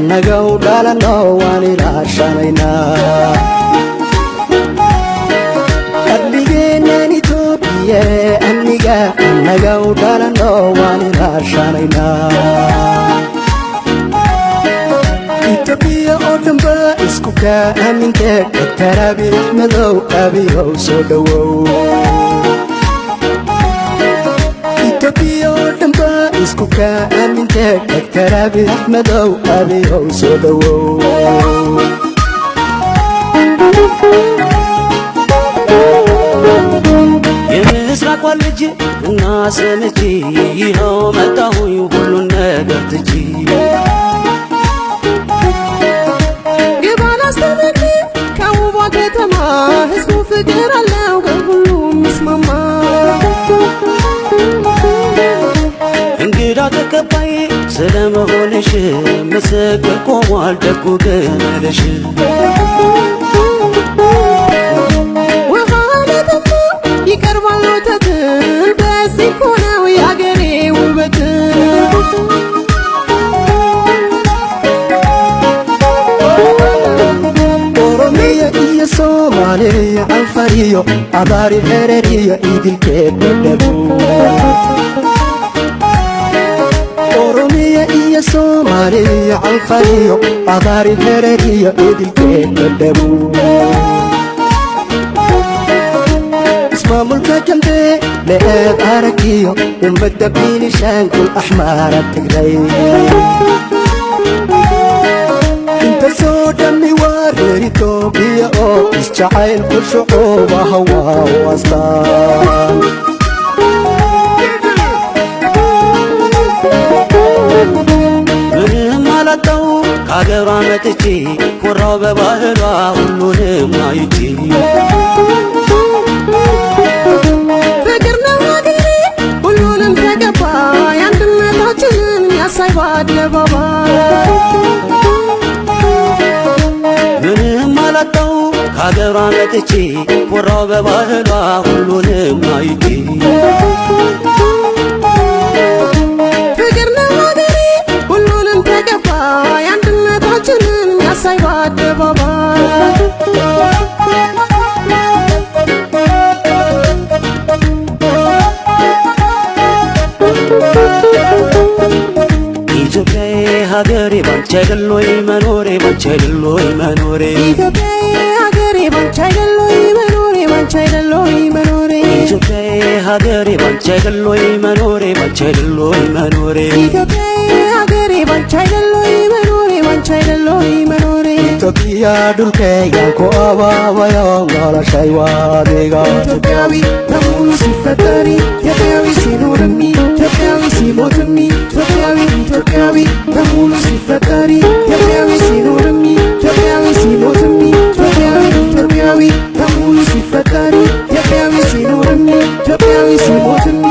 annagau dhalanno waan ilaashanayna adligeenan Itoobiya aniga annagau dhalanno waan ilaashanayna Itoobiya oo dhanba isku ka aminka Tarabi madow abiyo soo dhawow Itoobiya oo dhanba isku ka aminka Tarabi madow abiyo soo dhawow የምስራቅ ልጅ እና ሰምቼ ይኸው መጣሁኝ ሁሉን ነገር ትቼ ግባን አስተምሪ ከውቧ ከተማ ህዝቡ ፍቅር አለው ከሁሉም ይስማማ እንግዳ ተቀባይ ስለመሆንሽ ምስክር ቆሟል ደጉ ገመልሽ ይቀርባል ወተት በዚህ እኮ ነው የአገሬ ውበት ኦሮሚያ ሶማሌያ አፋሪዮ አባሪ ሄረሪዮ ኢድልኬ ደደቡ ኦሮሚያ ሶማሌያ አፋሪዮ አባሪ ሄረሪዮ ኢድልኬ ደደቡ ملكا جنبي لقيت عركيو ومبدأ بيني شانكل أحمر التقري انت سوداني واريري توبيا او اسجعين كل شعوبة هوا واسطان ምንም አላጣው ከአገሯ መጥቼ ኮራው በባህሏ ሁሉንም አይቼ ምንም አላጣው ከአገሯ መጥቼ ኮራው በባህሏ ሁሉንም አይቼ ፍቅር ነው ሀገሬ ሁሉንም ተገባ የአንድነታችንን ያሳይ በአደባባይ ኢትዮጵያዬ ሀገሬ ባንቺ አይደል ወይ መኖሬ ባንቺ አይደል ወይ መኖሬ ኢትዮጵያዬ ሀገሬ ባንቺ አይደል ወይ መኖሬ ባንቺ አይደል ወይ መኖሬ ኢትዮጵያዬ ሀገሬ ባንቺ አይደል ወይ መኖሬ ባንቺ አይደል ወይ መኖሬ ኢትዮጵያዬ ሀገሬ ባንቺ አይደል ወይ መኖሬ ባንቺ አይደል ወይ መኖሬ ኢትዮጵያ ዱልከ ያንኮ አባባያ ጋላሻይ ዋዴጋ ኢትዮጵያዊ በሙሉ ሲፈጠሪ ኢትዮጵያዊ ሲኖርሚ ኢትዮጵያዊ ሲሞትሚ ኢትዮጵያዊ በሙሉ ሲፈጠሪ ኢትዮጵያዊ ሲኖርሚ ኢትዮጵያዊ ሲሞትሚ ኢትዮጵያዊ በሙሉ ሲፈጠሪ ኢትዮጵያዊ ሲኖርሚ ኢትዮጵያዊ ሲሞትሚ